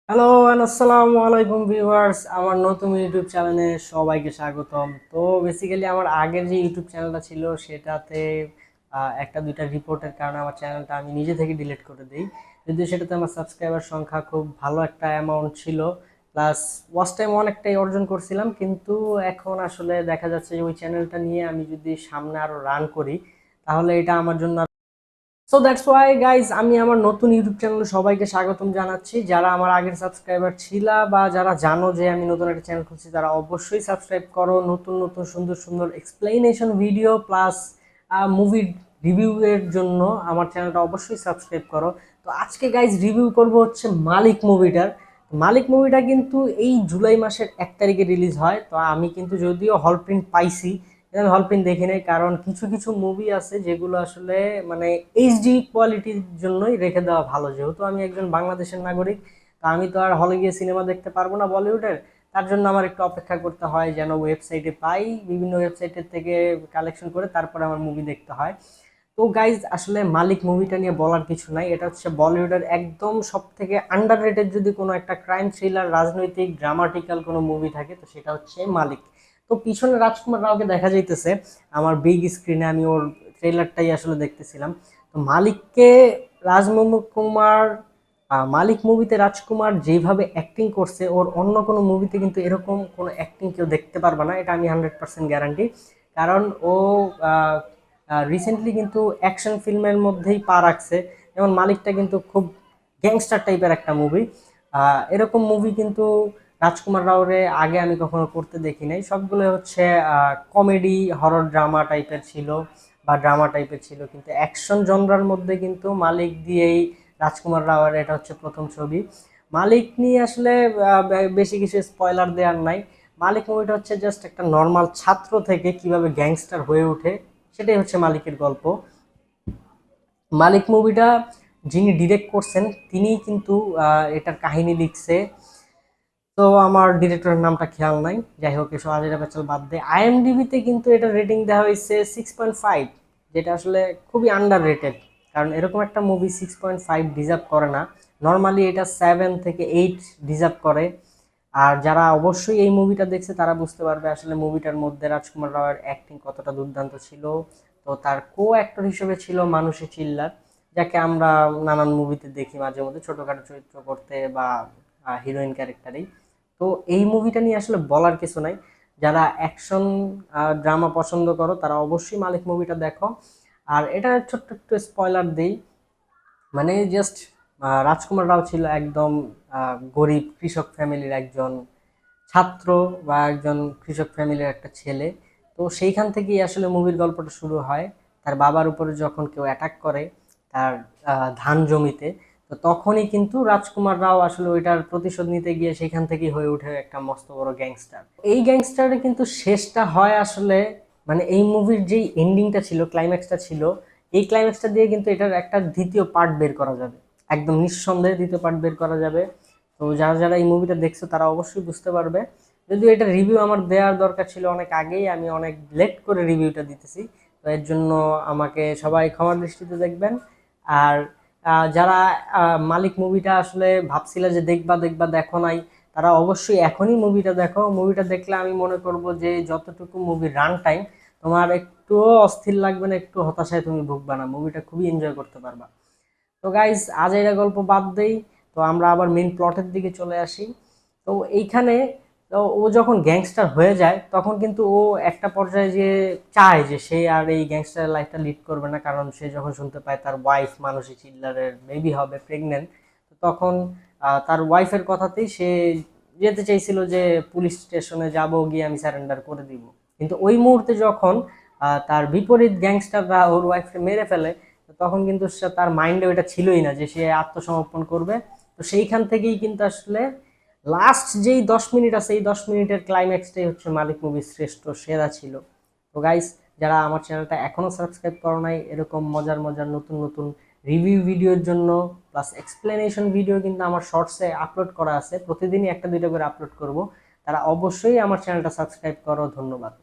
Hello আসসালামু আলাইকুম viewers, আমার নতুন ইউটিউব চ্যানেলে সবাইকে স্বাগতম। তো বেসিক্যালি আমার আগের যে ইউটিউব চ্যানেলটা ছিল সেটাতে একটা দুইটা রিপোর্টের কারণে আমার চ্যানেলটা আমি নিজে থেকে ডিলিট করে দিই। যদিও সেটাতে আমার সাবস্ক্রাইবার সংখ্যা খুব ভালো একটা অ্যামাউন্ট ছিল, প্লাস ওয়াচ টাইম অনেকটাই অর্জন করছিলাম, কিন্তু এখন আসলে দেখা যাচ্ছে যে ওই চ্যানেলটা নিয়ে আমি যদি সামনে আরো রান করি তাহলে এটা আমার জন্য। সো দ্যাটস ওয়াই গাইজ, আমি আমার নতুন ইউটিউব চ্যানেলে সবাইকে স্বাগতম জানাচ্ছি। যারা আমার আগের সাবস্ক্রাইবার ছিলা বা যারা জানো যে আমি নতুন একটা চ্যানেল খুলছি, তারা অবশ্যই সাবস্ক্রাইব করো। নতুন নতুন সুন্দর সুন্দর explanation video plus movie review এর জন্য আমার চ্যানেলটা অবশ্যই সাবস্ক্রাইব করো। তো আজকে গাইজ রিভিউ করব হচ্ছে মালিক মুভিটার। মালিক মুভিটা কিন্তু এই জুলাই মাসের 1 তারিখে রিলিজ হয়। তো আমি কিন্তু যদিও হল প্রিন্ট পাইছি, আমি হল প্রিন্ট দেখি নাই, কারণ কিছু কিছু মুভি আছে যেগুলো আসলে মানে এইচডি কোয়ালিটির জন্যই রেখে দেওয়া ভালো। যেহেতু আমি একজন বাংলাদেশের নাগরিক, তো আমি তো আর হলে গিয়ে সিনেমা দেখতে পারবো না বলিউডের। তার জন্য আমার একটু অপেক্ষা করতে হয় যেন ওয়েবসাইটে পাই, বিভিন্ন ওয়েবসাইটের থেকে কালেকশন করে তারপরে আমার মুভি দেখতে হয়। তো গাইজ, আসলে মালিক মুভিটা নিয়ে বলার কিছু নাই। এটা হচ্ছে বলিউডের একদম সব থেকে আন্ডার রেটেড যদি কোনো একটা ক্রাইম থ্রিলার রাজনৈতিক ড্রামাটিক্যাল কোনো মুভি থাকে তো সেটা হচ্ছে মালিক। তো পিছনে রাজকুমার রাওকে দেখা যাইতেছে আমার বিগ স্ক্রিনে, আমি ওর ট্রেলারটাই আসলে দেখতেছিলাম। তো মালিককে রাজকুমার মালিক মুভিতে রাজকুমার যেভাবে অ্যাক্টিং করছে, ওর অন্য কোনো মুভিতে কিন্তু এরকম কোনো অ্যাক্টিং কেউ দেখতে পারবে না, এটা আমি 100% গ্যারান্টি। কারণ ও রিসেন্টলি কিন্তু অ্যাকশন ফিল্মের মধ্যেই পা রাখছে। যেমন মালিকটা কিন্তু খুব গ্যাংস্টার টাইপের একটা মুভি। এরকম মুভি কিন্তু রাজকুমার রাওরে আগে আমি কখনো করতে দেখি নাই। সবগুলো হচ্ছে কমেডি হরর ড্রামা টাইপের ছিল বা ড্রামা টাইপের ছিল, কিন্তু অ্যাকশন জনরার মধ্যে কিন্তু মালিক দিয়েই রাজকুমার রাওয়ের এটা হচ্ছে প্রথম ছবি। মালিক নিয়ে আসলে বেশি কিছু স্পয়লার দেওয়ার নাই। মালিক মুভিটা হচ্ছে জাস্ট একটা নর্মাল ছাত্র থেকে কিভাবে গ্যাংস্টার হয়ে ওঠে, সেটাই হচ্ছে মালিকের গল্প। মালিক মুভিটা যিনি ডিরেক্ট করছেন তিনিই কিন্তু এটার কাহিনী লিখছে। তো আমার ডিরেক্টরের নামটা খেয়াল নাই, যাই হোক এসব আজেরা পেছাল বাদ দিয়ে আইএমডিবিতে কিন্তু এটা রেটিং দেওয়া হয়েছে 6.5, যেটা আসলে খুবই আন্ডার রেটেড। কারণ এরকম একটা মুভি 6.5 ডিজার্ভ করে না। নর্মালি এটা 7 থেকে 8 ডিজার্ভ করে। আর যারা অবশ্যই এই মুভিটা দেখছে তারা বুঝতে পারবে আসলে মুভিটার মধ্যে রাজকুমার রাওয়ের অ্যাক্টিং কতটা দুর্দান্ত ছিল। তো তার কো অ্যাক্টর হিসেবে ছিল মানুষী চিল্লার, যাকে আমরা নানান মুভিতে দেখি মাঝে মধ্যে ছোটখাটো চরিত্র করতে বা হিরোইন ক্যারেক্টারেই। তো এই মুভিটা নিয়ে আসলে বলার কিছু নাই। যারা অ্যাকশন ড্রামা পছন্দ করো তারা অবশ্যই মালিক মুভিটা দেখো। আর এটা ছোট্ট একটু স্পয়লার দেই, মানে জাস্ট রাজকুমার রাও ছিল একদম গরিব কৃষক ফ্যামিলির একজন ছাত্র বা একজন কৃষক ফ্যামিলির একটা ছেলে। তো সেইখান থেকেই আসলে মুভির গল্পটা শুরু হয়। তার বাবার উপরে যখন কেউ অ্যাটাক করে তার ধান জমিতে, তো তখনই কিন্তু রাজকুমার রাও আসলে ওইটার প্রতিশোধ নিতে গিয়ে সেখান থেকেই হয়ে ওঠে একটা মস্ত বড় গ্যাংস্টার। এই গ্যাংস্টারের কিন্তু শেষটা হয় আসলে, মানে এই মুভির যেই এন্ডিংটা ছিল, ক্লাইম্যাক্সটা ছিল, এই ক্লাইম্যাক্সটা দিয়ে কিন্তু এটার একটা দ্বিতীয় পার্ট বের করা যাবে। একদম নিঃসন্দেহে দ্বিতীয় পার্ট বের করা যাবে। তো যারা যারা এই মুভিটা দেখছো তারা অবশ্যই বুঝতে পারবে। যদিও এটা রিভিউ আমার দেওয়ার দরকার ছিল অনেক আগেই, আমি অনেক লেট করে রিভিউটা দিতেছি। তো এর জন্য আমাকে সবাই ক্ষমার দৃষ্টিতে দেখবেন। আর যারা মালিক মুভিটা আসলে ভাবছিল যে দেখবা দেখবা দেখো নাই, তারা অবশ্যই এখনই মুভিটা দেখো। মুভিটা দেখলে আমি মনে করব যে যতটুকু মুভির রান টাইম, তোমার একটুও অস্থির লাগবে না, একটু হতাশায় তুমি ভুগবা না, মুভিটা খুবই এনজয় করতে পারবা। তো গাইজ, আজ এর গল্প বাদ দেই। তো আমরা আবার মেইন প্লটের দিকে চলে আসি। তো এইখানে তো ও যখন গ্যাংস্টার হয়ে যায় তখন কিন্তু ও একটা পর্যায়ে যে চায় যে সে আর এই গ্যাংস্টার লাইফটা লিড করবে না, কারণ সে যখন শুনতে পায় তার ওয়াইফ মানসী চিল্লারের মেবি হবে প্রেগনেন্ট। তো তখন তার ওয়াইফের কথাতেই সে যেতে চাইছিল যে পুলিশ স্টেশনে যাব, গিয়ে আমি স্যারেন্ডার করে দিব। কিন্তু ওই মুহূর্তে যখন তার বিপরীত গ্যাংস্টাররা ওর ওয়াইফকে মেরে ফেলে, তো তখন কিন্তু তার মাইন্ডে ওইটা ছিলই না যে সে আত্মসমর্পণ করবে। তো সেইখান থেকেই কিন্তু আসলে লাস্ট যেই 10 মিনিট আছে, এই 10 মিনিটের ক্লাইম্যাক্সটাই হচ্ছে মালিক মুভির শ্রেষ্ঠ সেরা ছিল। তো গাইস, যারা আমার চ্যানেলটা এখনো সাবস্ক্রাইব করো নাই এরকম মজার মজার নতুন নতুন রিভিউ ভিডিওর জন্য প্লাস এক্সপ্লেনেশন ভিডিও কিন্তু আমার শর্টসে আপলোড করা আছে, প্রতিদিনই একটা দুইটা করে আপলোড করব, তারা অবশ্যই আমার চ্যানেলটা সাবস্ক্রাইব করো। ধন্যবাদ।